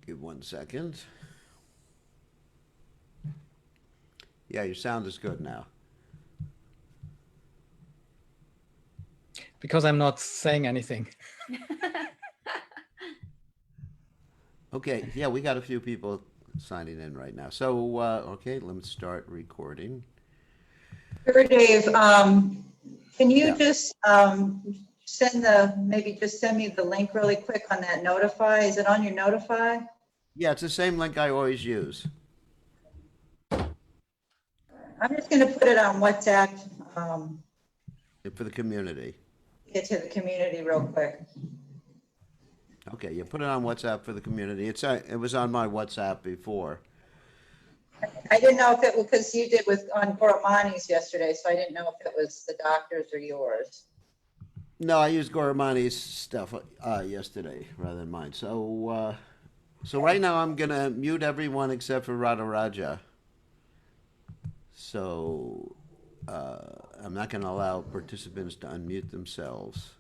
Give 1 second. Yeah, your sound is good now. Because I'm not saying anything. Okay, yeah, we got a few people signing in right now. So, okay, let's start recording. Sure, Dave. Can you Yeah. just maybe just send me the link really quick on that Notify? Is it on your Notify? Yeah, it's the same link I always use. I'm just going to put it on WhatsApp, For the community. get to the community real quick. Okay, you put it on WhatsApp for the community. It was on my WhatsApp before. I didn't know if it was because you did on Gormani's yesterday, so I didn't know if it was the doctor's or yours. No, I used Goramani's stuff yesterday rather than mine. So right now I'm gonna mute everyone except for RadhaRadhya. So I'm not gonna allow participants to unmute themselves.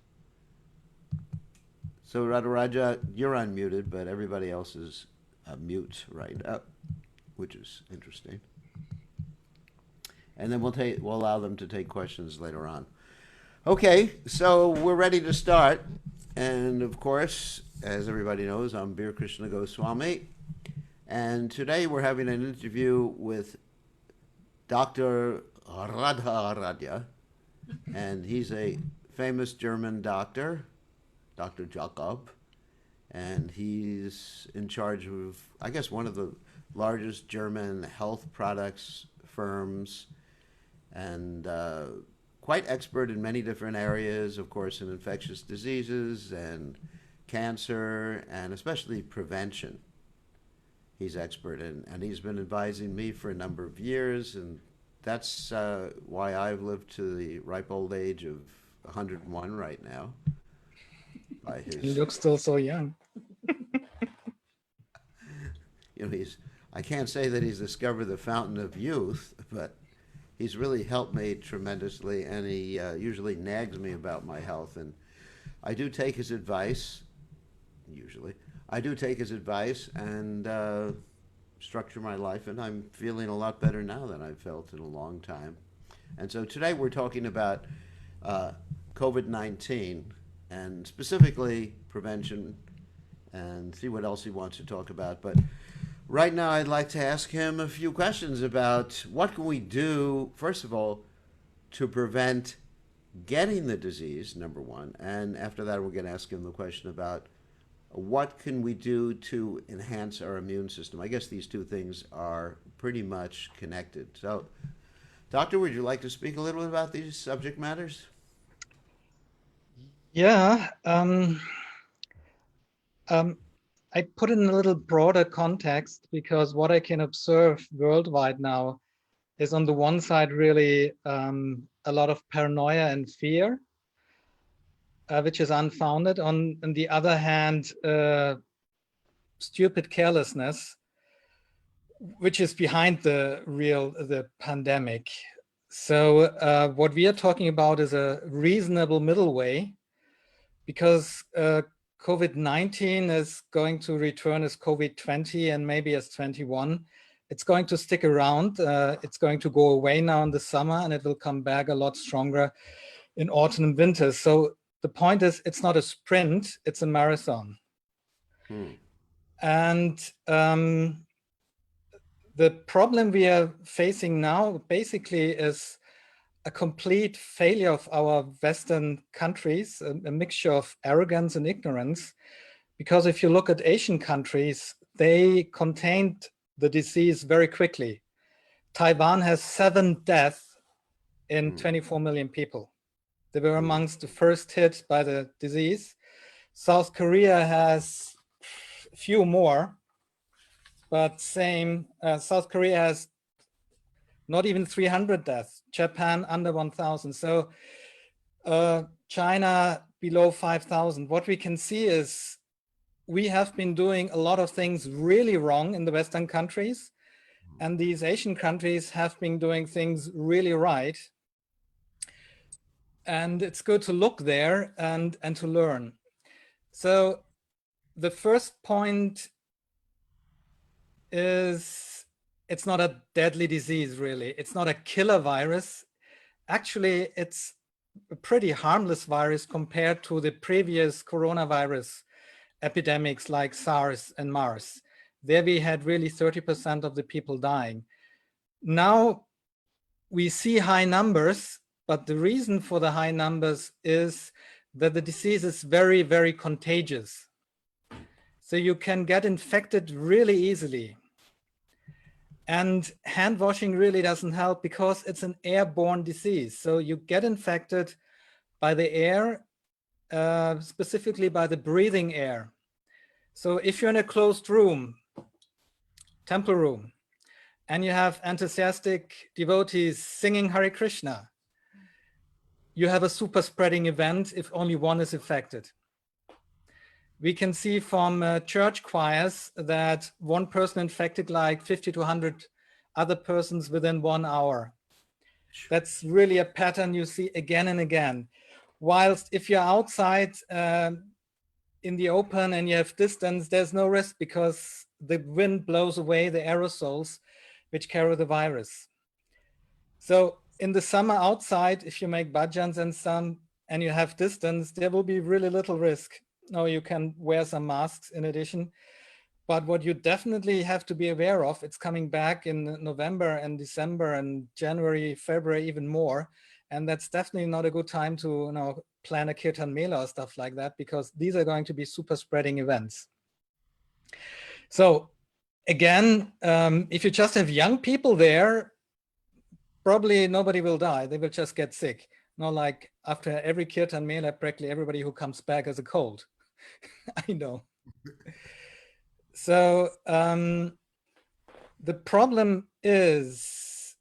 So RadhaRadhya, you're unmuted, but everybody else is mute right now, which is interesting. And then we'll allow them to take questions later on. Okay, so we're ready to start. And of course, as everybody knows, I'm Bir Krishna Goswami. And today we're having an interview with Dr. RadhaRadhya. And he's a famous German doctor, Dr. Jacob. And he's in charge of, I guess, one of the largest German health products firms, and quite expert in many different areas, of course, in infectious diseases and cancer, and especially prevention. He's expert in, and he's been advising me for a number of years, and that's why I've lived to the ripe old age of 101 right now. By his, You look still so young. I can't say that he's discovered the fountain of youth, but he's really helped me tremendously, and he usually nags me about my health, and I do take his advice, usually. I do take his advice and structure my life, and I'm feeling a lot better now than I've felt in a long time. And so today we're talking about COVID-19, and specifically prevention, and see what else he wants to talk about. But right now, I'd like to ask him a few questions about what can we do, first of all, to prevent getting the disease, number one. And after that, we're going to ask him the question about what can we do to enhance our immune system. I guess these two things are pretty much connected. So, Doctor, would you like to speak a little bit about these subject matters? Yeah. I put it in a little broader context because what I can observe worldwide now is, on the one side, really a lot of paranoia and fear, which is unfounded. On the other hand, stupid carelessness, which is behind the pandemic. So what we are talking about is a reasonable middle way, because COVID-19 is going to return as COVID-20 and maybe as 21. It's going to stick around. It's going to go away now in the summer, and it will come back a lot stronger in autumn and winter. So the point is, it's not a sprint, it's a marathon. And the problem we are facing now basically is a complete failure of our Western countries, a mixture of arrogance and ignorance. Because if you look at Asian countries, they contained the disease very quickly. Taiwan has 7 deaths in 24 million people. They were amongst the first hit by the disease. South Korea has a few more, but same. South Korea has not even 300 deaths. Japan under 1,000. So China below 5,000. What we can see is we have been doing a lot of things really wrong in the Western countries, and these Asian countries have been doing things really right. And it's good to look there and to learn. So the first point is it's not a deadly disease, really. It's not a killer virus. Actually, it's a pretty harmless virus compared to the previous coronavirus epidemics like SARS and MERS. There we had really 30% of the people dying. Now we see high numbers, but the reason for the high numbers is that the disease is very, very contagious. So you can get infected really easily. And hand washing really doesn't help because it's an airborne disease. So you get infected by the air, specifically by the breathing air. So if you're in a closed room, temple room, and you have enthusiastic devotees singing Hare Krishna, you have a super spreading event if only one is affected. We can see from church choirs that one person infected like 50 to 100 other persons within 1 hour. That's really a pattern you see again and again. Whilst if you're outside in the open and you have distance, there's no risk because the wind blows away the aerosols which carry the virus. So in the summer outside, if you make bhajans and you have distance, there will be really little risk. Now you can wear some masks in addition, but what you definitely have to be aware of, it's coming back in November and December and January, February, even more. And that's definitely not a good time to plan a Kirtan Mela or stuff like that, because these are going to be super spreading events. So again, if you just have young people there, probably nobody will die. They will just get sick. Not like after every Kirtan Mela, practically everybody who comes back has a cold. I know. So the problem is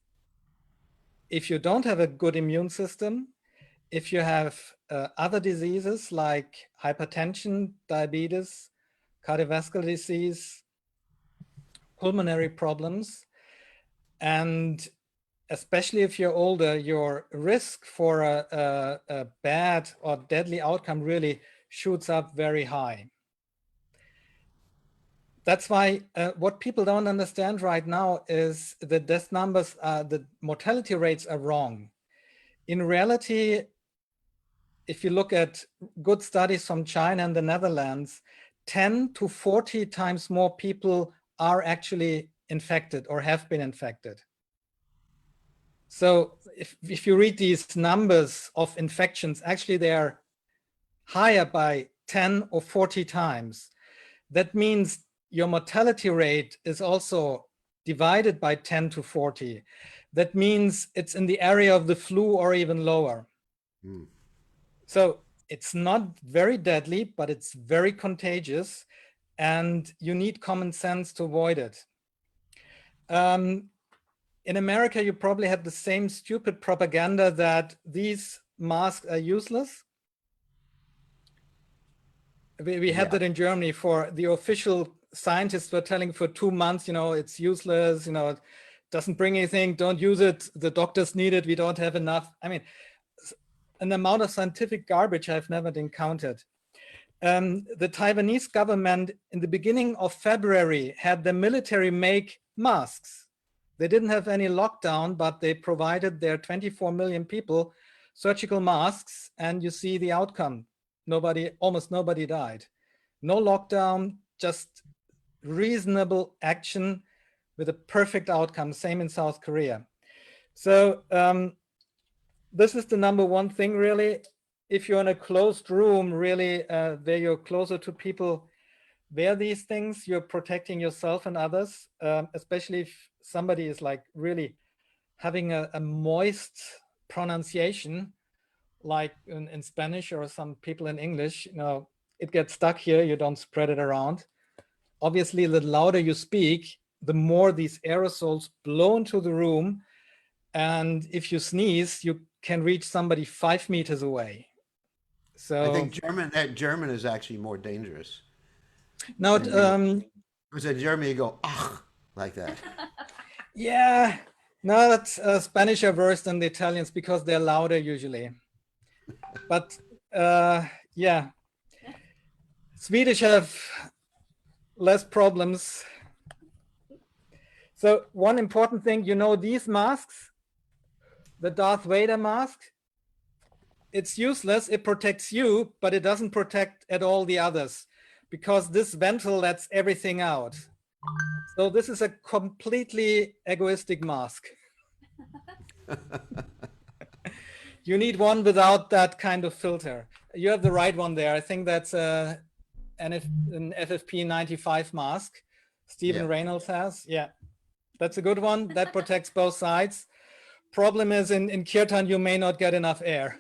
if you don't have a good immune system, if you have other diseases like hypertension, diabetes, cardiovascular disease, pulmonary problems, and especially if you're older, your risk for a bad or deadly outcome really shoots up very high. That's why what people don't understand right now is the death numbers, the mortality rates are wrong. In reality, if you look at good studies from China and the Netherlands, 10 to 40 times more people are actually infected or have been infected. So if you read these numbers of infections, actually they are higher by 10 or 40 times. That means your mortality rate is also divided by 10 to 40. That means it's in the area of the flu or even lower. Mm. So it's not very deadly, but it's very contagious, and you need common sense to avoid it. In America, you probably have the same stupid propaganda that these masks are useless. We had that in Germany. For the official scientists were telling for 2 months, it's useless, it doesn't bring anything, don't use it, the doctors need it, we don't have enough. I mean, an amount of scientific garbage I've never encountered. The Taiwanese government in the beginning of February had the military make masks. They didn't have any lockdown, but they provided their 24 million people surgical masks, and you see the outcome. Almost nobody died. No lockdown, just reasonable action with a perfect outcome. Same in South Korea. So this is the number one thing, really. If you're in a closed room, really, where you're closer to people, wear these things. You're protecting yourself and others, especially if somebody is like really having a moist pronunciation, like in Spanish or some people in English, it gets stuck here, you don't spread it around. Obviously, the louder you speak, the more these aerosols blow into the room. And if you sneeze, you can reach somebody 5 meters away. So I think German is actually more dangerous. Now, because in Germany you go, ach, like that. Yeah, no, that's Spanish are worse than the Italians because they're louder usually. But yeah, Swedish have less problems. So one important thing, these masks, the Darth Vader mask, it's useless. It protects you, but it doesn't protect at all the others, because this ventil lets everything out. So this is a completely egoistic mask. You need one without that kind of filter. You have the right one there. I think that's an FFP 95 mask Stephen Reynolds has. Yeah, that's a good one. That protects both sides. Problem is in kirtan, you may not get enough air.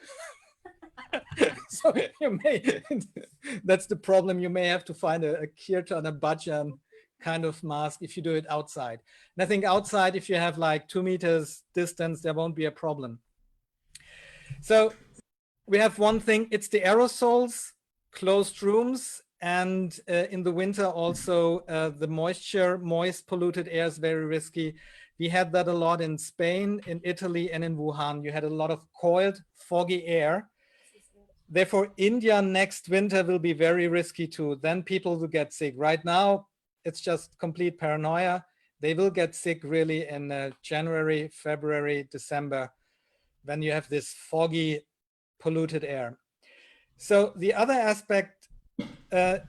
So that's the problem. You may have to find a kirtan, a bhajan kind of mask if you do it outside. And I think outside, if you have like 2 meters distance, there won't be a problem. So we have one thing, it's the aerosols, closed rooms, and in the winter also the moist polluted air is very risky. We had that a lot in Spain, in Italy, and in Wuhan. You had a lot of coiled, foggy air. Therefore, India next winter will be very risky too. Then people will get sick. Right now, it's just complete paranoia. They will get sick really in January, February, December, when you have this foggy, polluted air. So the other aspect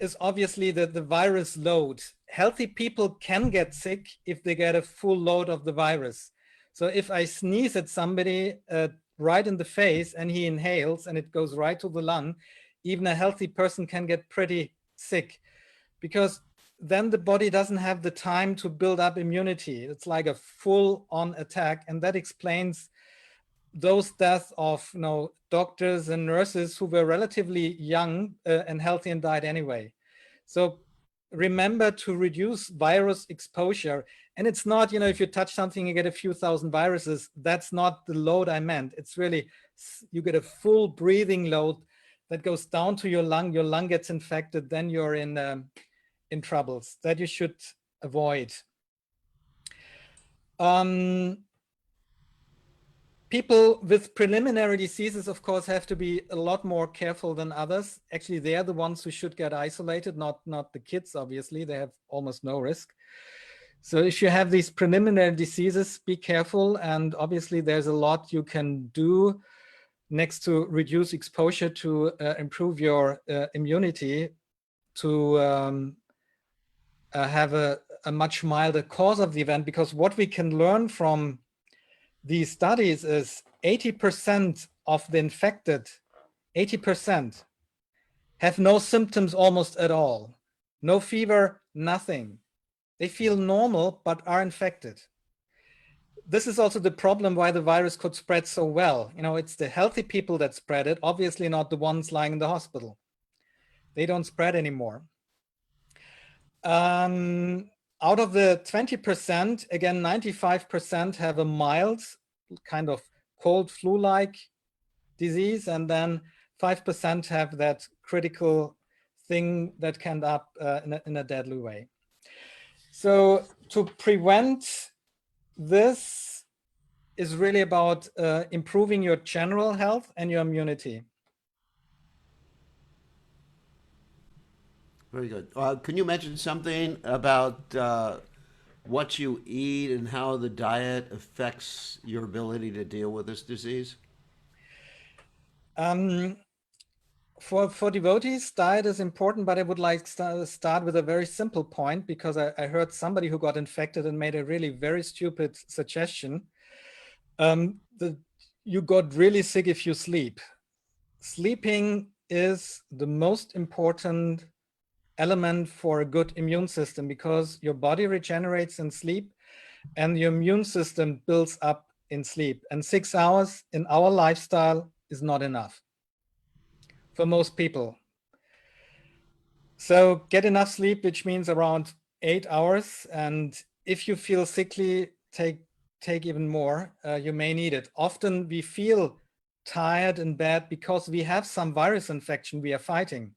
is obviously the virus load. Healthy people can get sick if they get a full load of the virus. So if I sneeze at somebody right in the face and he inhales and it goes right to the lung, even a healthy person can get pretty sick, because then the body doesn't have the time to build up immunity. It's like a full-on attack, and that explains those deaths of doctors and nurses who were relatively young and healthy and died anyway. So remember to reduce virus exposure. And it's not, if you touch something, you get a few thousand viruses. That's not the load I meant. It's really, you get a full breathing load that goes down to your lung gets infected, then you're in troubles that you should avoid. People with preliminary diseases, of course, have to be a lot more careful than others. Actually, they're the ones who should get isolated, not the kids, obviously. They have almost no risk. So if you have these preliminary diseases, be careful. And obviously, there's a lot you can do next to reduce exposure to improve your immunity, to have a much milder cause of the event. Because what we can learn from these studies is 80% of the infected, 80% have no symptoms almost at all. No fever, nothing. They feel normal, but are infected. This is also the problem why the virus could spread so well. It's the healthy people that spread it, obviously not the ones lying in the hospital. They don't spread anymore. Out of the 20%, again, 95% have a mild kind of cold flu-like disease, and then 5% have that critical thing that can end up in a deadly way. So to prevent this is really about improving your general health and your immunity. Very good. Can you mention something about what you eat and how the diet affects your ability to deal with this disease? For devotees, diet is important, but I would like to start with a very simple point, because I heard somebody who got infected and made a really very stupid suggestion. You got really sick if you sleep. Sleeping is the most important element for a good immune system, because your body regenerates in sleep and your immune system builds up in sleep. And 6 hours in our lifestyle is not enough for most people. So get enough sleep, which means around 8 hours. And if you feel sickly, take even more. You may need it. Often we feel tired and bad because we have some virus infection we are fighting.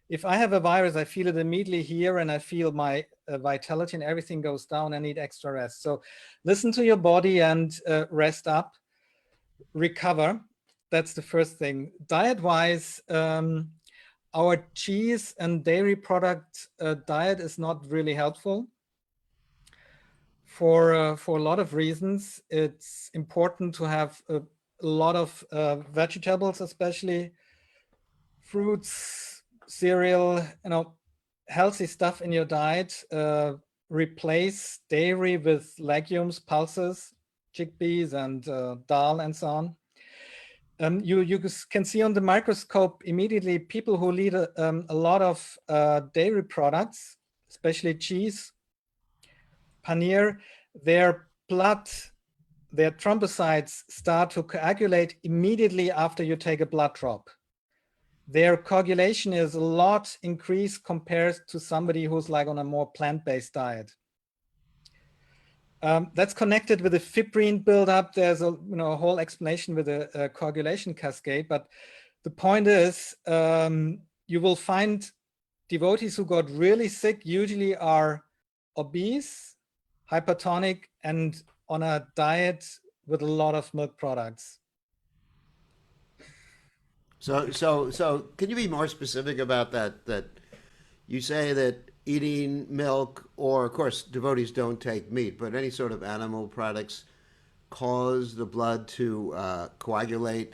If I have a virus, I feel it immediately here, and I feel my vitality and everything goes down. I need extra rest. So listen to your body and rest up, recover. That's the first thing. Diet-wise, our cheese and dairy product diet is not really helpful. for a lot of reasons. It's important to have a lot of vegetables, especially fruits, cereal, healthy stuff in your diet. Replace dairy with legumes, pulses, chickpeas, and dal, and so on. You can see on the microscope immediately people who eat a lot of dairy products, especially cheese, paneer, their blood, their thrombocytes start to coagulate immediately after you take a blood drop. Their coagulation is a lot increased compared to somebody who's like on a more plant-based diet. That's connected with the fibrin buildup. There's a whole explanation with a coagulation cascade, but the point is you will find devotees who got really sick usually are obese, hypertonic, and on a diet with a lot of milk products. So can you be more specific about that? That you say that eating milk, or of course devotees don't take meat, but any sort of animal products cause the blood to coagulate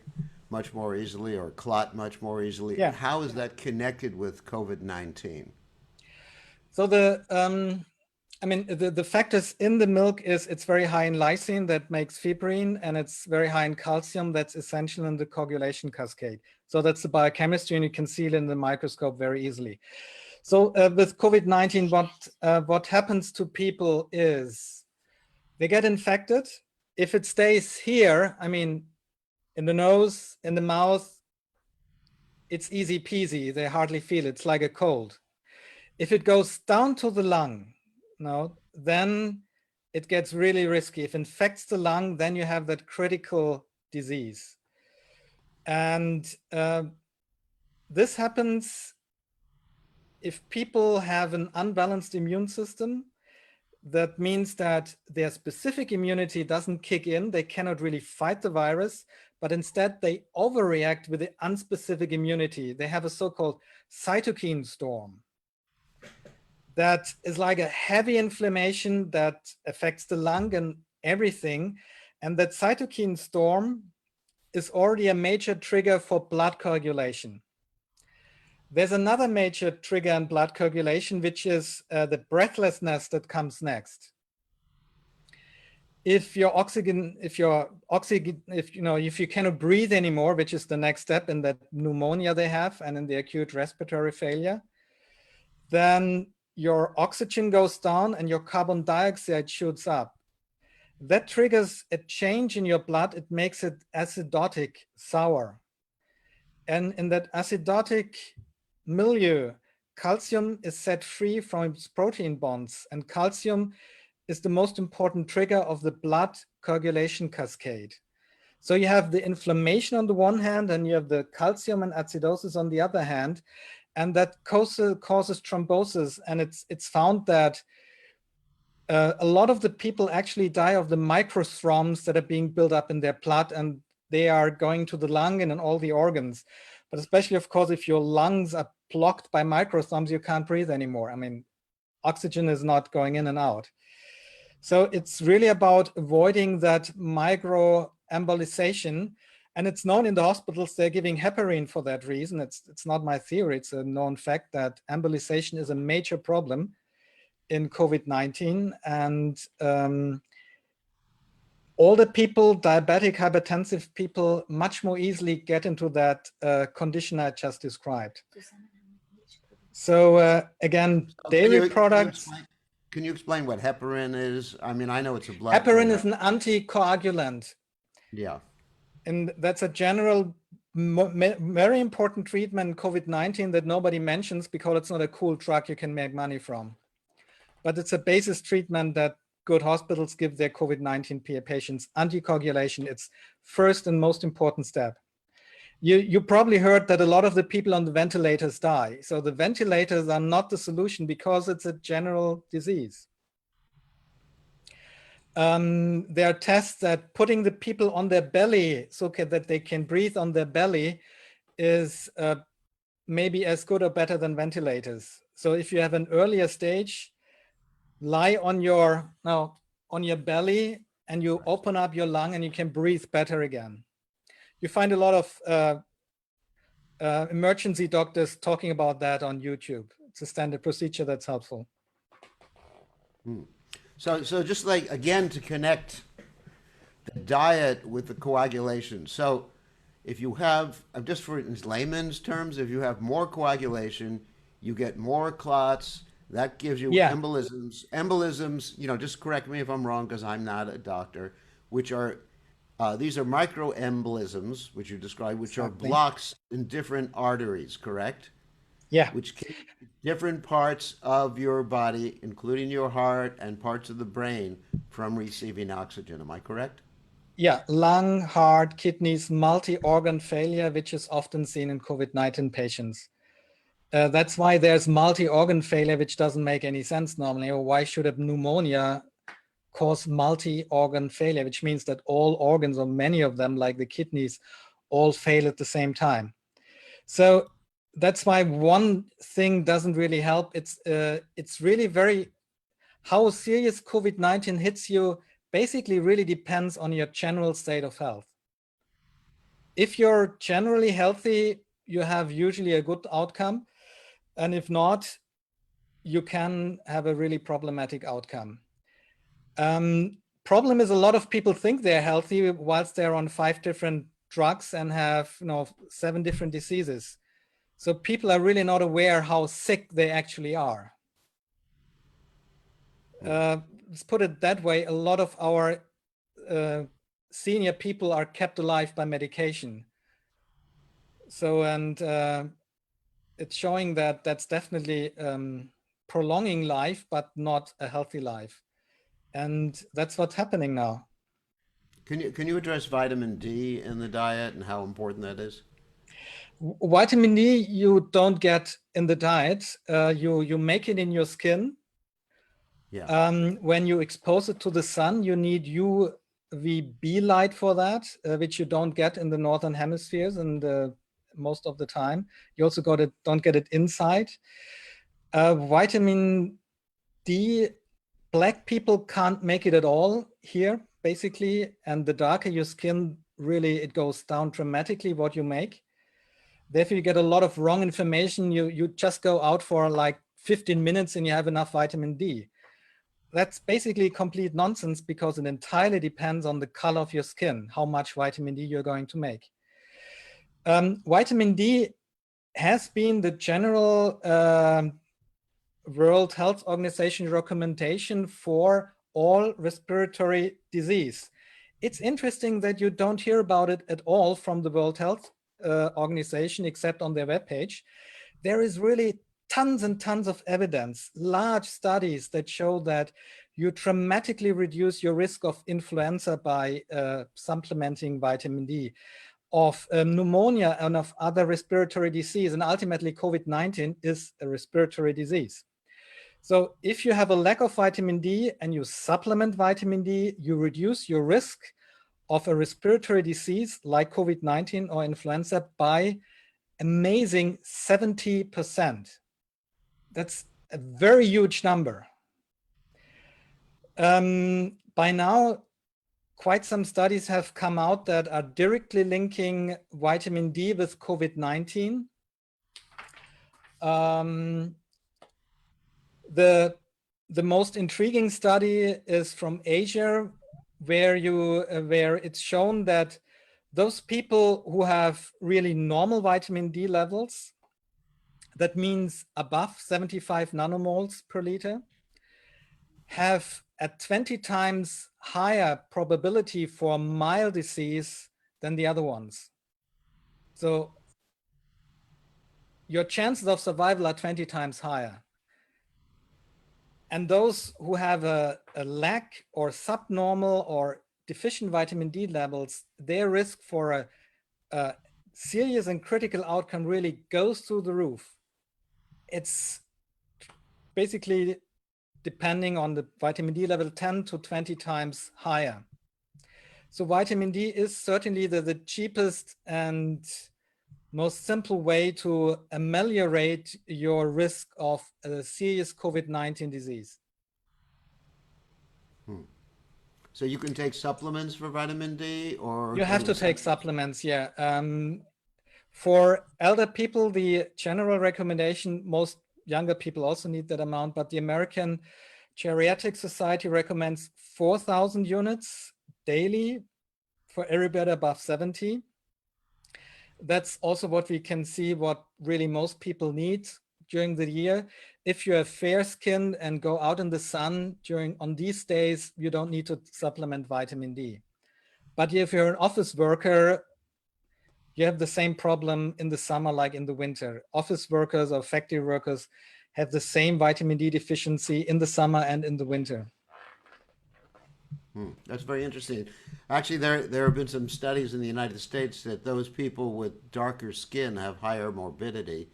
much more easily or clot much more easily. Yeah. How is that connected with COVID-19? So the factors in the milk is it's very high in lysine that makes fibrin, and it's very high in calcium that's essential in the coagulation cascade. So that's the biochemistry, and you can see it in the microscope very easily. So with COVID-19, what happens to people is they get infected. If it stays here, in the nose, in the mouth, it's easy peasy. They hardly feel it. It's like a cold. If it goes down to the lung, then it gets really risky. If it infects the lung, then you have that critical disease. And this happens if people have an unbalanced immune system. That means that their specific immunity doesn't kick in. They cannot really fight the virus, but instead they overreact with the unspecific immunity. They have a so-called cytokine storm. That is like a heavy inflammation that affects the lung and everything. And that cytokine storm is already a major trigger for blood coagulation. There's another major trigger in blood coagulation, which is the breathlessness that comes next. If you cannot breathe anymore, which is the next step in that pneumonia they have and in the acute respiratory failure, then your oxygen goes down and your carbon dioxide shoots up. That triggers a change in your blood. It makes it acidotic, sour. And in that acidotic milieu, calcium is set free from its protein bonds, and calcium is the most important trigger of the blood coagulation cascade. So you have the inflammation on the one hand, and you have the calcium and acidosis on the other hand, and that causes thrombosis. And it's found that a lot of the people actually die of the microthrombs that are being built up in their blood, and they are going to the lung and in all the organs. But especially, of course, if your lungs are blocked by microthrombs, you can't breathe anymore. Oxygen is not going in and out. So it's really about avoiding that microembolization. And it's known in the hospitals, they're giving heparin for that reason. It's not my theory. It's a known fact that embolization is a major problem in COVID-19. And older people, diabetic, hypertensive people, much more easily get into that condition I just described. So again, dairy products. Can you explain what heparin is? I know it's a blood. Heparin is an anticoagulant. Yeah. And that's a general, very important treatment in COVID-19 that nobody mentions because it's not a cool drug you can make money from. But it's a basis treatment that good hospitals give their COVID-19 patients. Anticoagulation, it's first and most important step. You probably heard that a lot of the people on the ventilators die. So the ventilators are not the solution because it's a general disease. There are tests that putting the people on their belly so that they can breathe on their belly is maybe as good or better than ventilators. So if you have an earlier stage, lie on your on your belly and you open up your lung and you can breathe better again. You find a lot of emergency doctors talking about that on YouTube. It's a standard procedure that's helpful. So just like, again, to connect the diet with the coagulation. So if you have, just for in layman's terms, if you have more coagulation, you get more clots. That gives you embolisms. Embolisms, just correct me if I'm wrong because I'm not a doctor, which are, these are microembolisms, which you described, which are blocks in different arteries, correct? Yeah. Which keep different parts of your body, including your heart and parts of the brain, from receiving oxygen. Am I correct? Yeah, lung, heart, kidneys, multi-organ failure, which is often seen in COVID-19 patients. That's why there's multi-organ failure, which doesn't make any sense normally. Or why should a pneumonia cause multi-organ failure, which means that all organs, or many of them, like the kidneys, all fail at the same time. So that's why one thing doesn't really help. It's really how serious COVID-19 hits you basically really depends on your general state of health. If you're generally healthy, you have usually a good outcome. And if not, you can have a really problematic outcome. Problem is a lot of people think they're healthy whilst they're on 5 different drugs and have 7 different diseases. So people are really not aware how sick they actually are. Let's put it that way, a lot of our senior people are kept alive by medication. So, and it's showing that that's definitely prolonging life, but not a healthy life. And that's what's happening now. Can you address vitamin D in the diet and how important that is? Vitamin D you don't get in the diet. You make it in your skin. Yeah. When you expose it to the sun, you need UVB light for that, which you don't get in the northern hemispheres and most of the time. You also don't get it inside. Vitamin D, black people can't make it at all here, basically. And the darker your skin, really, it goes down dramatically what you make. Therefore, you get a lot of wrong information. You just go out for like 15 minutes and you have enough vitamin D. That's basically complete nonsense because it entirely depends on the color of your skin, how much vitamin D you're going to make. Vitamin D has been the general World Health Organization recommendation for all respiratory disease. It's interesting that you don't hear about it at all from the World Health Organization, except on their webpage. There is really tons and tons of evidence, large studies that show that you dramatically reduce your risk of influenza by supplementing vitamin D, of pneumonia and of other respiratory disease. And ultimately, COVID-19 is a respiratory disease. So if you have a lack of vitamin D and you supplement vitamin D, you reduce your risk of a respiratory disease like COVID-19 or influenza by amazing 70%. That's a very huge number. By now, quite some studies have come out that are directly linking vitamin D with COVID-19. The most intriguing study is from Asia, where it's shown that those people who have really normal vitamin D levels, that means above 75 nanomoles per liter, have a 20 times higher probability for mild disease than the other ones. So your chances of survival are 20 times higher. And those who have a lack or subnormal or deficient vitamin D levels, their risk for a serious and critical outcome really goes through the roof. It's basically, depending on the vitamin D level, 10 to 20 times higher. So vitamin D is certainly the cheapest and most simple way to ameliorate your risk of a serious COVID-19 disease. So you can take supplements for vitamin D, or You have can to take supplements, yeah. For elder people, the general recommendation, most younger people also need that amount, but the American Geriatric Society recommends 4,000 units daily for everybody above 70. That's also what we can see what really most people need during the year. If you have fair skin and go out in the sun on these days, you don't need to supplement vitamin D. But if you're an office worker, you have the same problem in the summer like in the winter. Office workers or factory workers have the same vitamin D deficiency in the summer and in the winter. That's very interesting. Actually, there have been some studies in the United States that those people with darker skin have higher morbidity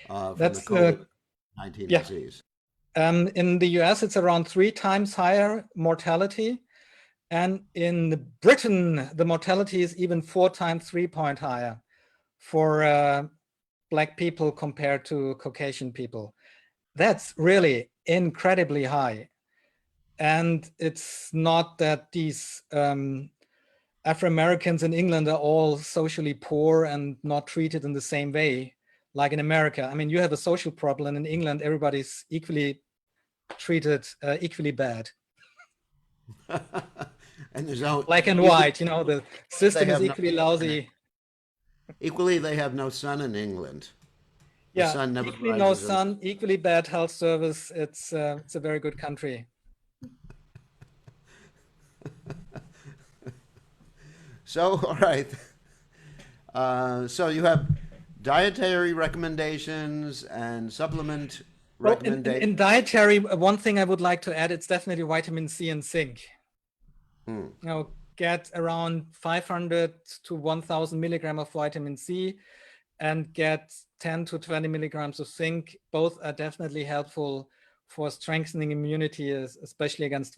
from the That's COVID-19 yeah. disease. In the US, it's around 3 times higher mortality. And in Britain, the mortality is even 4 times 3 point higher for Black people compared to Caucasian people. That's really incredibly high. And it's not that these Afro-Americans in England are all socially poor and not treated in the same way like in America. I mean, you have a social problem in England, everybody's equally treated equally bad. And there's no Black and white, you know, the system is have no equally lousy. equally they have no sun in England. The Yeah, sun never equally no rises. sun, equally bad health service. It's a very good country. So, all right. So you have dietary recommendations and supplement Well, recommendations. in dietary, one thing I would like to add, it's definitely vitamin C and zinc. You know, get around 500 to 1,000 milligram of vitamin C and get 10 to 20 milligrams of zinc. Both are definitely helpful for strengthening immunity, especially against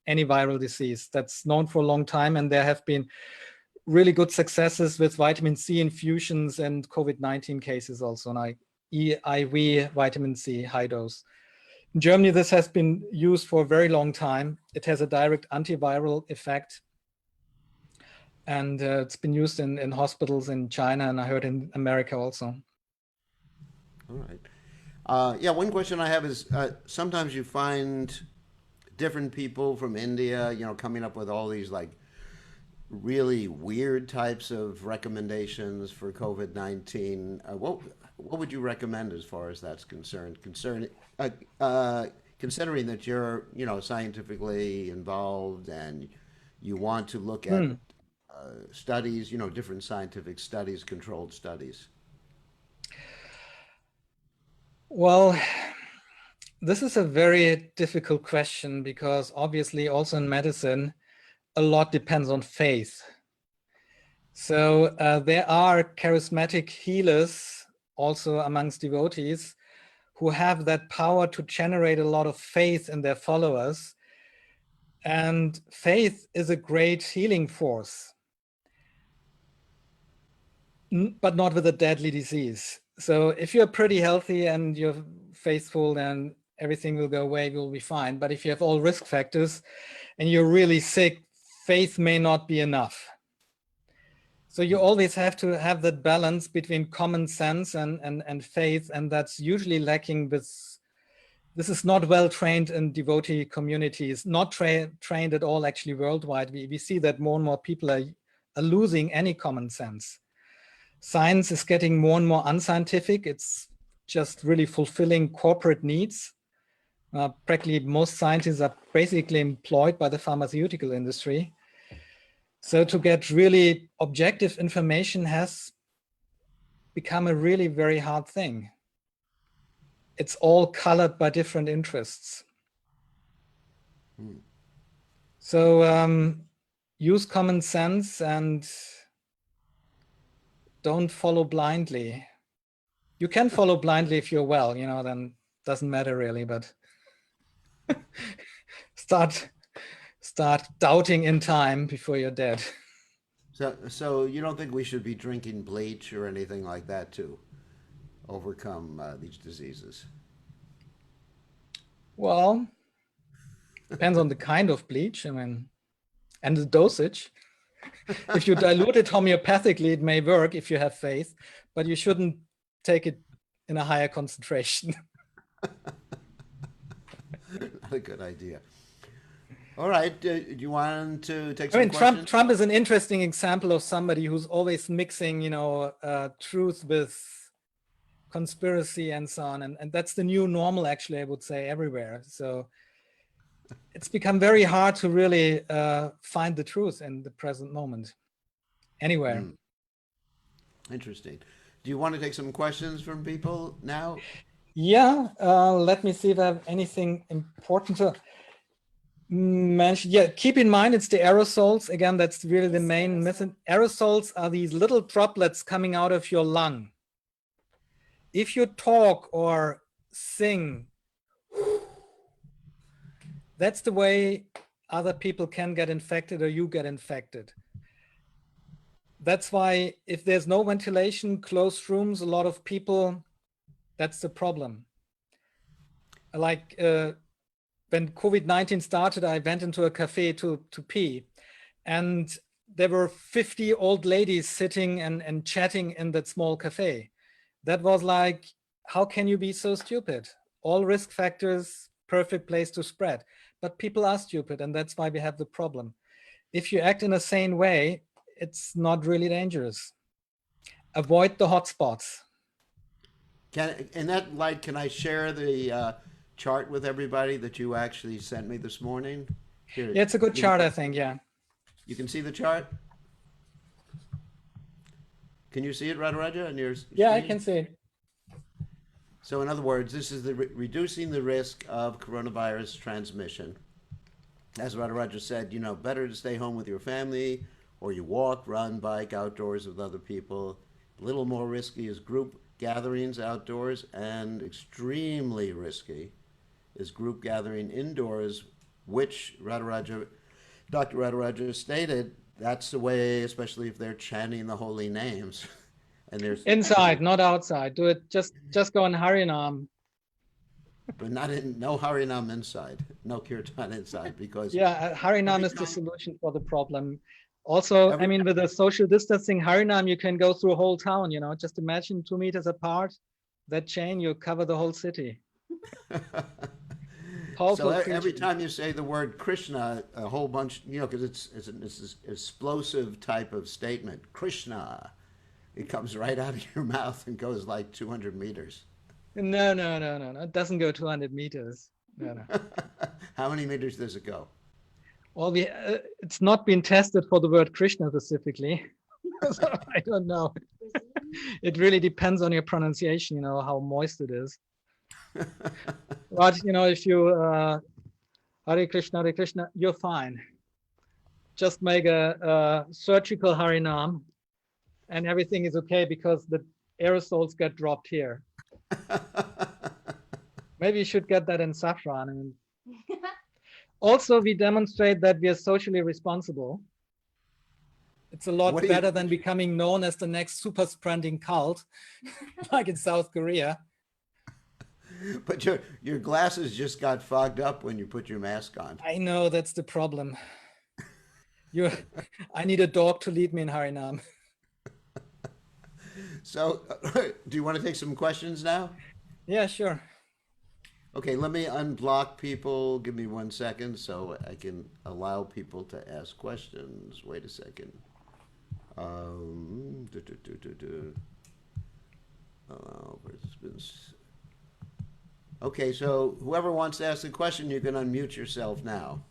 any viral disease. That's known for a long time, and there have been really good successes with vitamin C infusions and COVID-19 cases also, like IV vitamin C high dose. In Germany, this has been used for a very long time. It has a direct antiviral effect. And it's been used in hospitals in China, and I heard in America also. All right. Yeah, one question I have is sometimes you find different people from India, coming up with all these like really weird types of recommendations for COVID-19. What would you recommend as far as that's concerned? Considering that you're, scientifically involved and you want to look at studies, different scientific studies, controlled studies. Well, this is a very difficult question because obviously also in medicine, a lot depends on faith. So there are charismatic healers also amongst devotees who have that power to generate a lot of faith in their followers. And faith is a great healing force, but not with a deadly disease. So if you're pretty healthy and you're faithful, then everything will go away, you'll be fine. But if you have all risk factors and you're really sick, faith may not be enough. So you always have to have that balance between common sense and faith, and that's usually lacking with, this is not well trained in devotee communities, not trained at all actually worldwide. We see that more and more people are losing any common sense. Science is getting more and more unscientific. It's just really fulfilling corporate needs. Practically most scientists are basically employed by the pharmaceutical industry. So to get really objective information has become a really very hard thing. It's all colored by different interests. So use common sense and don't follow blindly. You can follow blindly if you're well, then doesn't matter really, but start doubting in time before you're dead. So you don't think we should be drinking bleach or anything like that to overcome these diseases? Well, depends on the kind of bleach. I mean, And the dosage, if you dilute it homeopathically, it may work if you have faith, but you shouldn't take it in a higher concentration. Not a good idea. All right. Do you want to take I some mean, questions? Trump is an interesting example of somebody who's always mixing, truth with conspiracy and so on. And that's the new normal, actually, I would say, everywhere. So it's become very hard to really find the truth in the present moment, anywhere. Interesting. Do you want to take some questions from people now? Yeah, let me see if I have anything important to mention. Yeah, keep in mind it's the aerosols. Again, that's really the main method. Aerosols are these little droplets coming out of your lung. If you talk or sing, that's the way other people can get infected or you get infected. That's why if there's no ventilation, closed rooms, a lot of people, that's the problem. Like when COVID-19 started, I went into a cafe to pee, and there were 50 old ladies sitting and chatting in that small cafe. That was like, how can you be so stupid? All risk factors, perfect place to spread. But people are stupid, and that's why we have the problem. If you act in a sane way, it's not really dangerous. Avoid the hotspots. In that light, can I share the chart with everybody that you actually sent me this morning? Here, Yeah, it's a good chart, I think, yeah. You can see the chart? Can you see it, RadhaRadhya, on your Yeah, I screen? can see it. So in other words, this is the reducing the risk of coronavirus transmission. As RadhaRadhya said, better to stay home with your family, or you walk, run, bike outdoors with other people. A little more risky is group gatherings outdoors, and extremely risky is group gathering indoors, which Dr. RadhaRadhya stated that's the way, especially if they're chanting the holy names. And there's inside, not outside. Do it. Just go on Harinam. But no Harinam inside, no kirtan inside, because Yeah, Harinam every is the time- solution for the problem. Also, I mean, with the social distancing, Harinam, you can go through a whole town, just imagine 2 meters apart, that chain, you cover the whole city. So every time you say the word Krishna, a whole bunch, because it's an explosive type of statement, Krishna, it comes right out of your mouth and goes like 200 meters. No. It doesn't go 200 meters. No. How many meters does it go? Well, it's not been tested for the word Krishna specifically. So I don't know. It really depends on your pronunciation, how moist it is. But, if you Hare Krishna, you're fine. Just make a surgical Harinam and everything is okay because the aerosols get dropped here. Maybe you should get that in saffron. Also, we demonstrate that we are socially responsible. It's a lot better than becoming known as the next super spreading cult, like in South Korea. But your glasses just got fogged up when you put your mask on. I know, that's the problem. I need a dog to lead me in Harinam. So, do you want to take some questions now? Yeah, sure. Okay, let me unblock people. Give me 1 second so I can allow people to ask questions. Wait a second. Participants. Okay, so whoever wants to ask a question, you can unmute yourself now.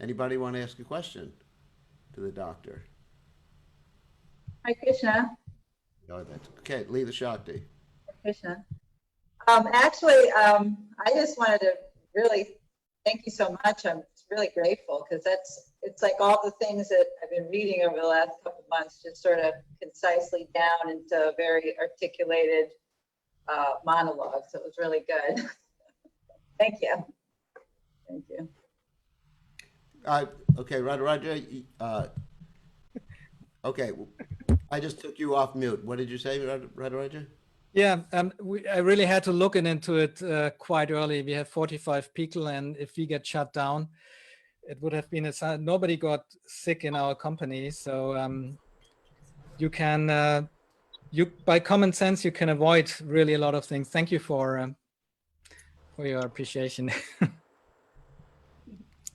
Anybody want to ask a question to the doctor? Hi, Krishna. Oh, that's okay. Leela Shakti. Krishna. Actually, I just wanted to really thank you so much. I'm really grateful because it's like all the things that I've been reading over the last couple of months, just sort of concisely down into very articulated monologues. It was really good. Thank you. Thank you. Okay, RadhaRadhya. Okay, I just took you off mute. What did you say, RadhaRadhya? Yeah, I really had to look into it quite early. We have 45 people, and if we get shut down, it would have been nobody got sick in our company. So you can, by common sense, you can avoid really a lot of things. Thank you for your appreciation.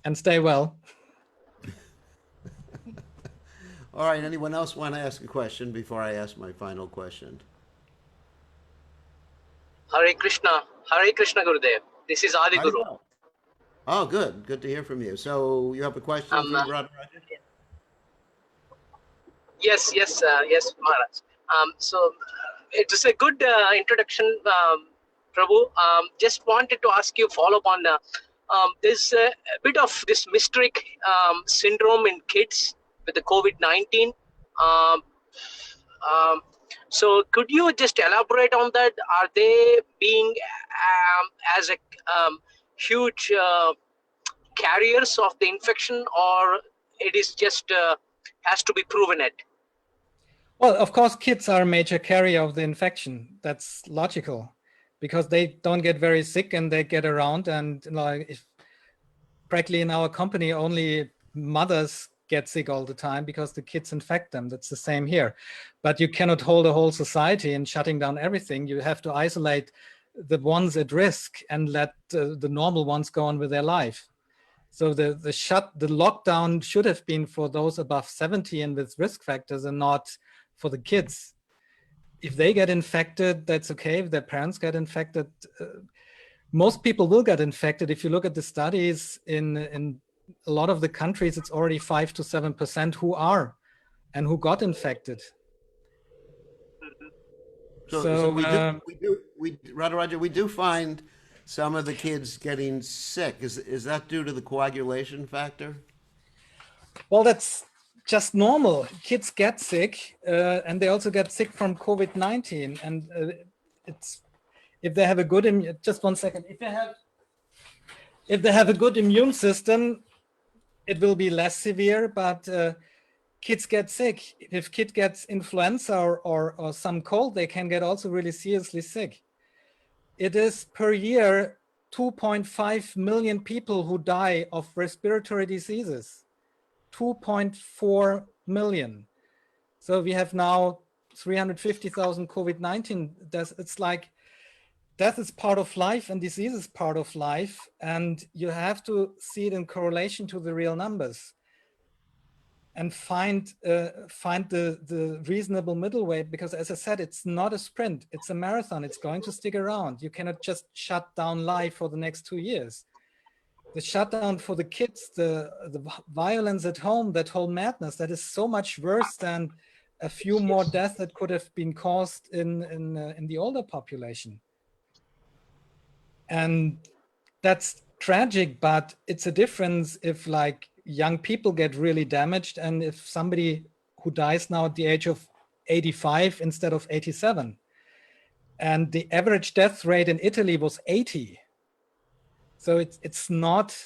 And stay well. All right, anyone else want to ask a question before I ask my final question? Hare Krishna Gurudev. This is Adi How do you Guru. know? Oh, good. Good to hear from you. So you have a question for Uh, RadhaRadhya? yes, Maharaj. It was a good introduction, Prabhu. Just wanted to ask you follow up on there's a bit of this mysteric syndrome in kids with the COVID-19. Um, um, so could you just elaborate on that? Are they being as a huge carriers of the infection, or it is just has to be proven it? Well, of course, kids are a major carrier of the infection. That's logical, because they don't get very sick and they get around. And if practically in our company, only mothers get sick all the time because the kids infect them. That's the same here. But you cannot hold a whole society and shutting down everything. You have to isolate the ones at risk and let the normal ones go on with their life. So the lockdown should have been for those above 70 and with risk factors, and not for the kids. If they get infected, that's okay. If their parents get infected, most people will get infected. If you look at the studies in a lot of the countries, it's already 5 to 7% who are and who got infected. So RadhaRadhya, we do find some of the kids getting sick. Is that due to the coagulation factor? Well, that's just normal. Kids get sick, and they also get sick from COVID-19. And if they have a good just 1 second. If they have a good immune system, it will be less severe. But kids get sick. If kid gets influenza or some cold, they can get also really seriously sick. It is per year 2.5 million people who die of respiratory diseases. 2.4 million. So we have now 350,000 COVID-19 deaths. It's like death is part of life and disease is part of life. And you have to see it in correlation to the real numbers and find the reasonable middle way, because as I said, it's not a sprint, it's a marathon. It's going to stick around. You cannot just shut down life for the next 2 years. The shutdown for the kids, the violence at home, that whole madness, that is so much worse than a few more deaths that could have been caused in the older population. And that's tragic, but it's a difference if like young people get really damaged and if somebody who dies now at the age of 85 instead of 87. And the average death rate in Italy was 80. So it's not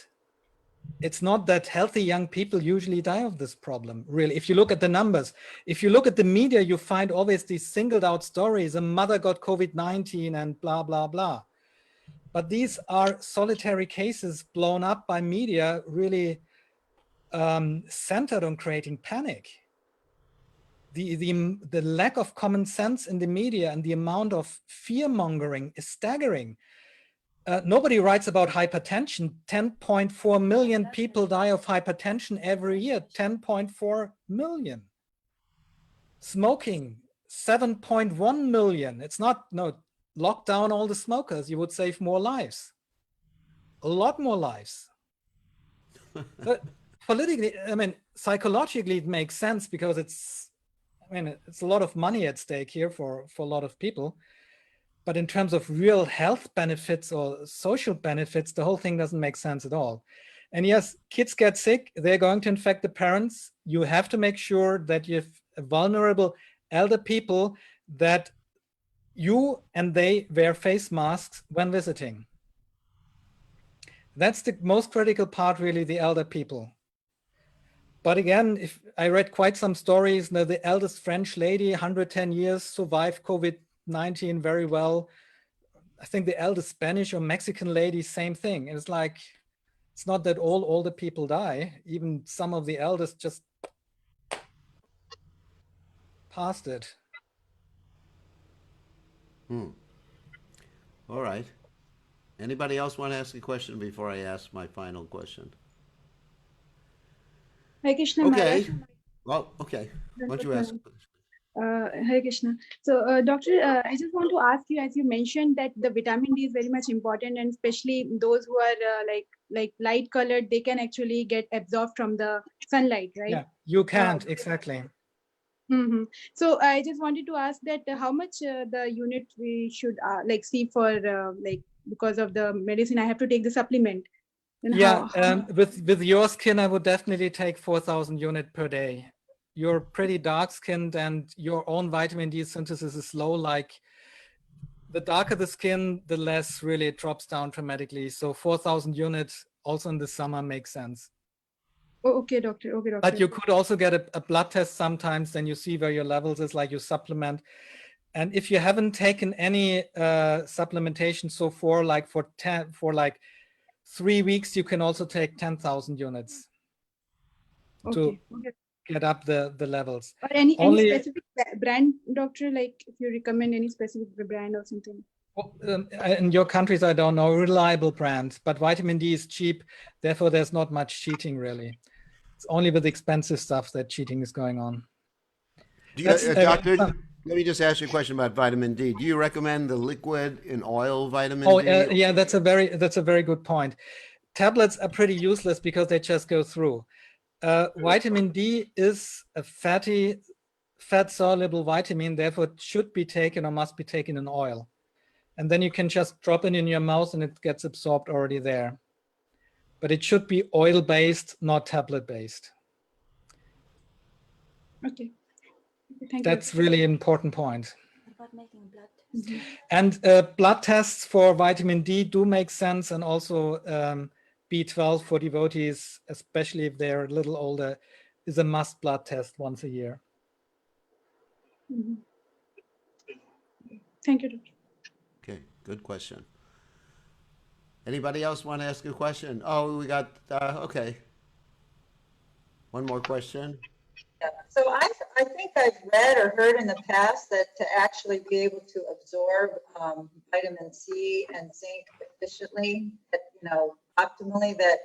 that healthy young people usually die of this problem, really. If you look at the numbers, if you look at the media, you find always these singled out stories. A mother got COVID-19 and blah, blah, blah. But these are solitary cases blown up by media, really centered on creating panic. The lack of common sense in the media and the amount of fear mongering is staggering. Nobody writes about hypertension. 10.4 million people die of hypertension every year. 10.4 million. Smoking, 7.1 million. It's not, no, lock down all the smokers. You would save more lives. A lot more lives. But politically, I mean, psychologically, it makes sense because it's a lot of money at stake here for a lot of people. But in terms of real health benefits or social benefits, the whole thing doesn't make sense at all. And yes, kids get sick. They're going to infect the parents. You have to make sure that you have vulnerable elder people, that you and they wear face masks when visiting. That's the most critical part, really, the elder people. But again, if I read quite some stories, the eldest French lady, 110 years, survived COVID-19 very well. I think the eldest Spanish or Mexican lady, same thing. It's like It's not that all older people die. Even some of the eldest just passed it. All right. Anybody else want to ask a question before I ask my final question? Hare Krishna Okay. Maharaj. Well, okay. Why don't you ask? Hare Krishna. So, Doctor, I just want to ask you, as you mentioned that the vitamin D is very much important, and especially those who are like light colored, they can actually get absorbed from the sunlight, right? Yeah, you can't, exactly. Mm-hmm. So I just wanted to ask that how much the unit we should like see for like because of the medicine I have to take the supplement. And Yeah, how with your skin, I would definitely take 4,000 units per day. You're pretty dark skinned and your own vitamin D synthesis is low. Like the darker the skin, the less really it drops down dramatically. So 4,000 units also in the summer makes sense. Oh, okay, doctor. Okay, doctor. But you could also get a blood test sometimes, then you see where your levels is, like you supplement. And if you haven't taken any supplementation so far, like for 3 weeks, you can also take 10,000 units to Okay. Okay. get up the levels. Or any Only specific brand, doctor? Like if you recommend any specific brand or something. in your countries, I don't know, reliable brands, but vitamin D is cheap. Therefore, there's not much cheating really. It's only with expensive stuff that cheating is going on. Do you, doctor, let me just ask you a question about vitamin D. Do you recommend the liquid and oil vitamin D? Yeah, that's a very good point. Tablets are pretty useless because they just go through. Vitamin D is a fat soluble vitamin, therefore it should be taken or must be taken in oil. And then you can just drop it in your mouth and it gets absorbed already there. But it should be oil-based, not tablet-based. Okay. Thank That's you. really an important point. About making blood tests. Mm-hmm. And blood tests for vitamin D do make sense, and also B12 for devotees, especially if they're a little older, is a must blood test once a year. Mm-hmm. Thank you, doctor. Okay, good question. Anybody else want to ask a question? Oh, we got, okay. One more question. Yeah. So I think I've read or heard in the past that to actually be able to absorb vitamin C and zinc efficiently, that, optimally, that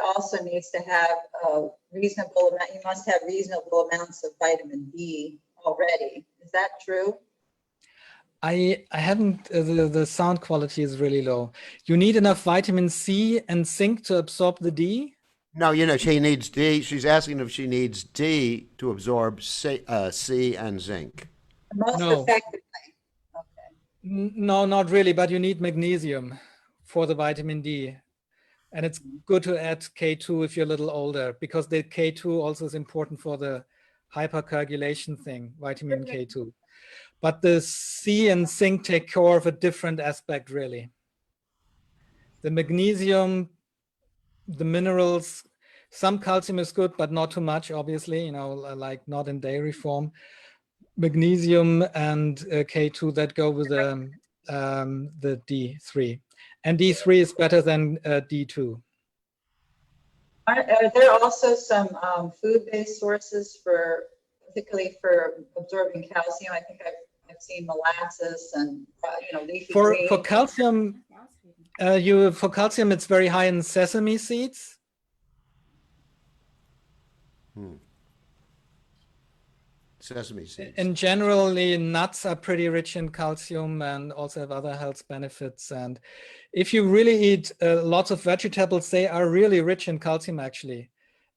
also needs to have a reasonable amount. You must have reasonable amounts of vitamin D already. Is that true? I haven't, the sound quality is really low. You need enough vitamin C and zinc to absorb the D? No, she needs D. She's asking if she needs D to absorb C and zinc. Most No. effectively. Okay. No, not really, but you need magnesium for the vitamin D. And it's good to add K2 if you're a little older, because the K2 also is important for the hypercoagulation thing, vitamin K2. But the C and zinc take care of a different aspect, really. The magnesium, the minerals, some calcium is good, but not too much, obviously, like not in dairy form. Magnesium and K2 that go with the D3. And D3 is better than D2. Are there also some food-based sources particularly for absorbing calcium? I think I've seen molasses and leafy greens. For calcium, for calcium, it's very high in sesame seeds. Sesame seeds. And generally, nuts are pretty rich in calcium and also have other health benefits. And if you really eat lots of vegetables, they are really rich in calcium, actually,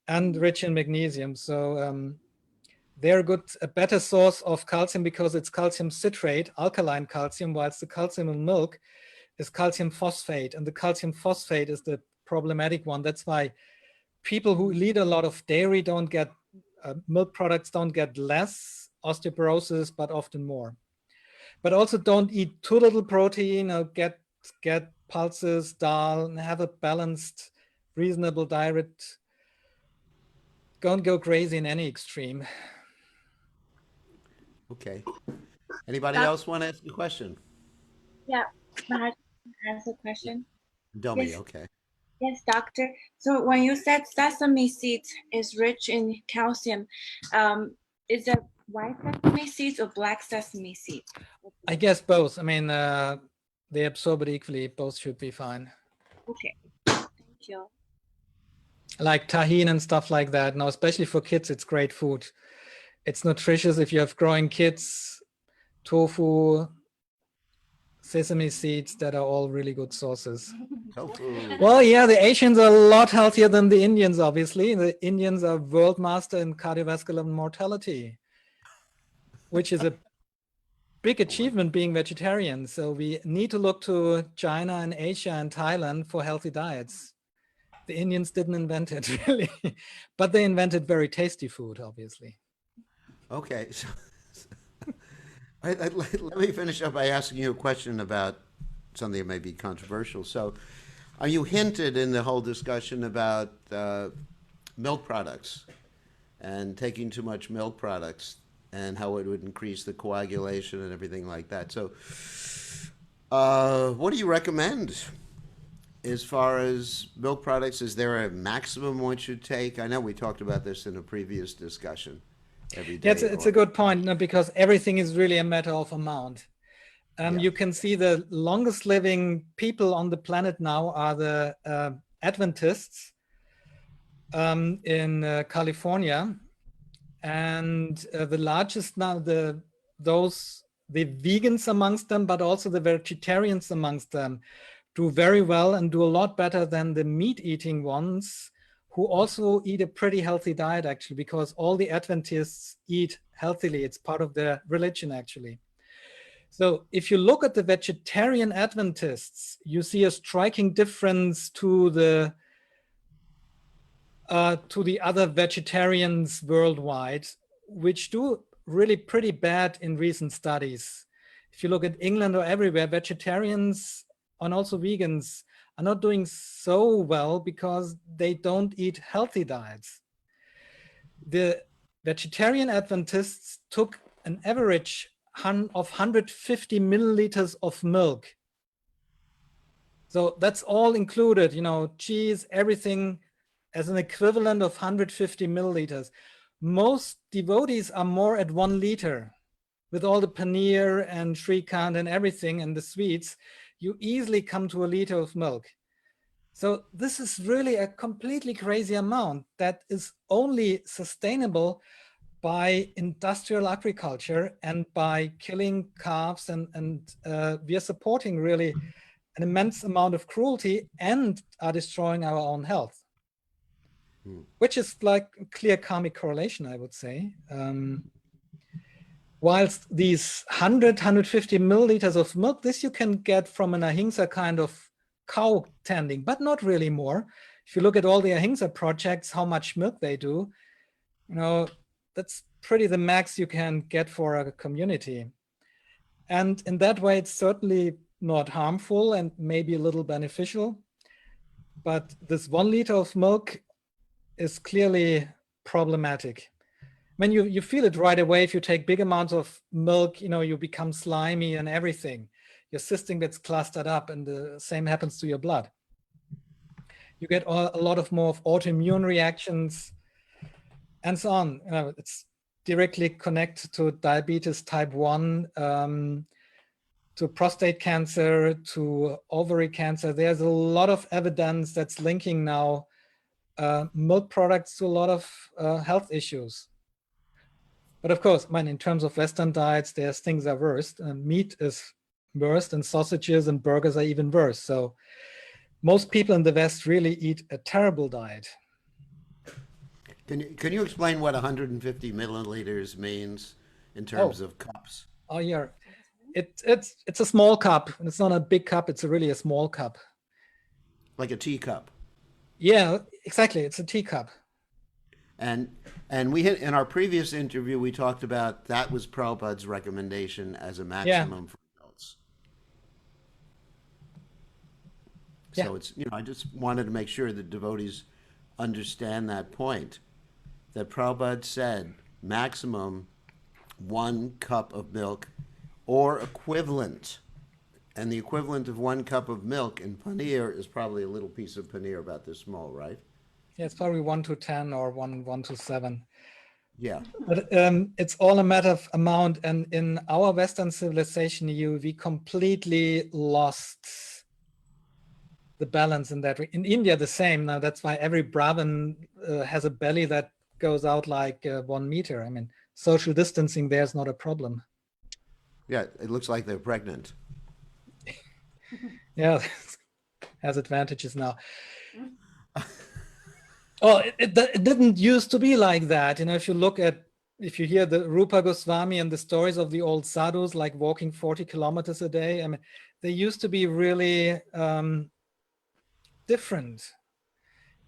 and rich in magnesium. So they're a better source of calcium because it's calcium citrate, alkaline calcium, whilst the calcium in milk is calcium phosphate. And the calcium phosphate is the problematic one. That's why people who eat a lot of dairy don't get milk products don't get less osteoporosis, but often more. But also don't eat too little protein, or get pulses, dal, and have a balanced, reasonable diet. Don't go crazy in any extreme. Okay. Anybody else want to ask a question? Yeah, Maharaj has a question. Dummy, Yes. okay. Yes, doctor. So when you said sesame seeds is rich in calcium, is it white sesame seeds or black sesame seeds? I guess both. I mean, they absorb it equally. Both should be fine. Okay, thank you. Like tahine and stuff like that. Now, especially for kids, it's great food. It's nutritious if you have growing kids. Tofu, sesame seeds, that are all really good sources. Tofu. Well, yeah, the Asians are a lot healthier than the Indians, obviously. The Indians are world master in cardiovascular mortality, which is a big achievement being vegetarian. So we need to look to China and Asia and Thailand for healthy diets. The Indians didn't invent it, really, but they invented very tasty food, obviously. Okay, so let me finish up by asking you a question about something that may be controversial. So, you hinted in the whole discussion about milk products and taking too much milk products and how it would increase the coagulation and everything like that. So, what do you recommend as far as milk products? Is there a maximum one should take? I know we talked about this in a previous discussion. Every day. Yeah, it's a good point, no, because everything is really a matter of amount. Yeah. You can see the longest living people on the planet now are the Adventists in California, and the largest now the vegans amongst them, but also the vegetarians amongst them, do very well and do a lot better than the meat-eating ones, who also eat a pretty healthy diet, actually, because all the Adventists eat healthily. It's part of their religion, actually. So if you look at the vegetarian Adventists, you see a striking difference to the other vegetarians worldwide, which do really pretty bad in recent studies. If you look at England or everywhere, vegetarians and also vegans are not doing so well because they don't eat healthy diets. The vegetarian Adventists took an average of 150 milliliters of milk. So that's all included, you know, cheese, everything, as an equivalent of 150 milliliters. Most devotees are more at 1 liter. With all the paneer and shrikant and everything and the sweets, you easily come to a liter of milk. So this is really a completely crazy amount that is only sustainable by industrial agriculture and by killing calves, and we are supporting really an immense amount of cruelty and are destroying our own health, which is like a clear karmic correlation, I would say. Whilst these 150 milliliters of milk, this you can get from an ahimsa kind of cow tending, but not really more. If you look at all the ahimsa projects, how much milk they do, you know, that's pretty the max you can get for a community. And in that way, it's certainly not harmful and maybe a little beneficial. But this 1 liter of milk is clearly problematic. I mean, you feel it right away. If you take big amounts of milk, you know, you become slimy and everything. Your system gets clustered up, and the same happens to your blood. You get a lot of more of autoimmune reactions and so on. You know, it's directly connected to diabetes type 1, to prostate cancer, to ovary cancer. There's a lot of evidence that's linking now milk products to a lot of health issues. But of course, I mean, in terms of Western diets, there's things that are worse. Meat is worse, and sausages and burgers are even worse. So most people in the West really eat a terrible diet. Can you explain what 150 milliliters means in terms of cups? Oh, yeah. It's a small cup. It's not a big cup. It's really a small cup. Like a teacup. Yeah, exactly. It's a teacup. And we had, in our previous interview, we talked about that was Prabhupada's recommendation as a maximum for adults. So Yeah. it's, you know, I just wanted to make sure that devotees understand that point, that Prabhupada said maximum 1 cup of milk or equivalent. And the equivalent of 1 cup of milk in paneer is probably a little piece of paneer about this small, right? Yeah, it's probably 1 to 10 or 1 to 7. Yeah. But it's all a matter of amount. And in our Western civilization, we completely lost the balance in that. In India, the same. Now, that's why every Brahmin has a belly that goes out like 1 meter. I mean, social distancing there is not a problem. Yeah, it looks like they're pregnant. Yeah, has advantages now. Oh, it didn't used to be like that. You know, if you hear the Rupa Goswami and the stories of the old sadhus, like walking 40 kilometers a day, I mean, they used to be really different.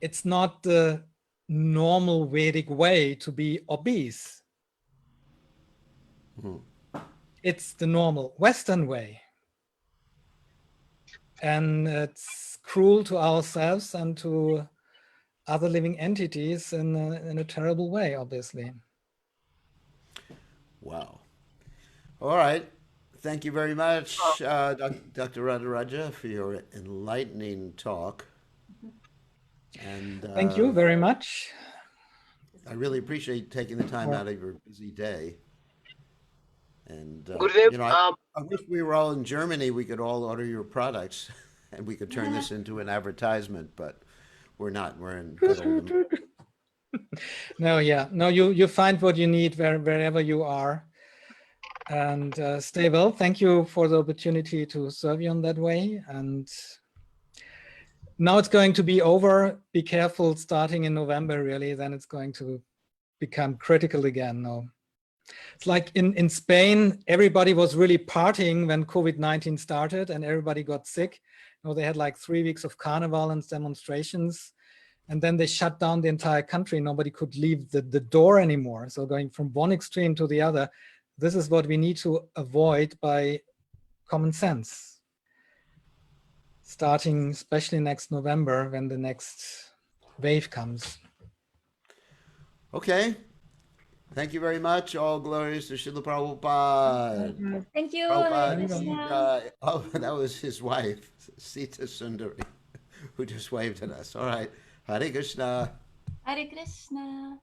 It's not the normal Vedic way to be obese. It's the normal Western way. And it's cruel to ourselves and to other living entities in a terrible way, obviously. Wow. All right. Thank you very much, Dr. RadhaRadhya, for your enlightening talk. And Thank you very much. I really appreciate taking the time out of your busy day. And Gurudev, you know, I wish we were all in Germany. We could all order your products, and we could turn this into an advertisement. But we're not. We're in good old. No, yeah, no. You find what you need wherever you are, and stay well. Thank you for the opportunity to serve you in that way. And now it's going to be over. Be careful starting in November, really. Then it's going to become critical again. No. It's like in Spain, everybody was really partying when COVID-19 started and everybody got sick. You know, they had like 3 weeks of carnival and demonstrations, and then they shut down the entire country. Nobody could leave the door anymore. So going from one extreme to the other, this is what we need to avoid by common sense. Starting especially next November when the next wave comes. Okay. Thank you very much. All glories to Srila Prabhupada. Thank you. Prabhupada, Hare Krishna. oh, that was his wife, Sita Sundari, who just waved at us. All right. Hare Krishna. Hare Krishna.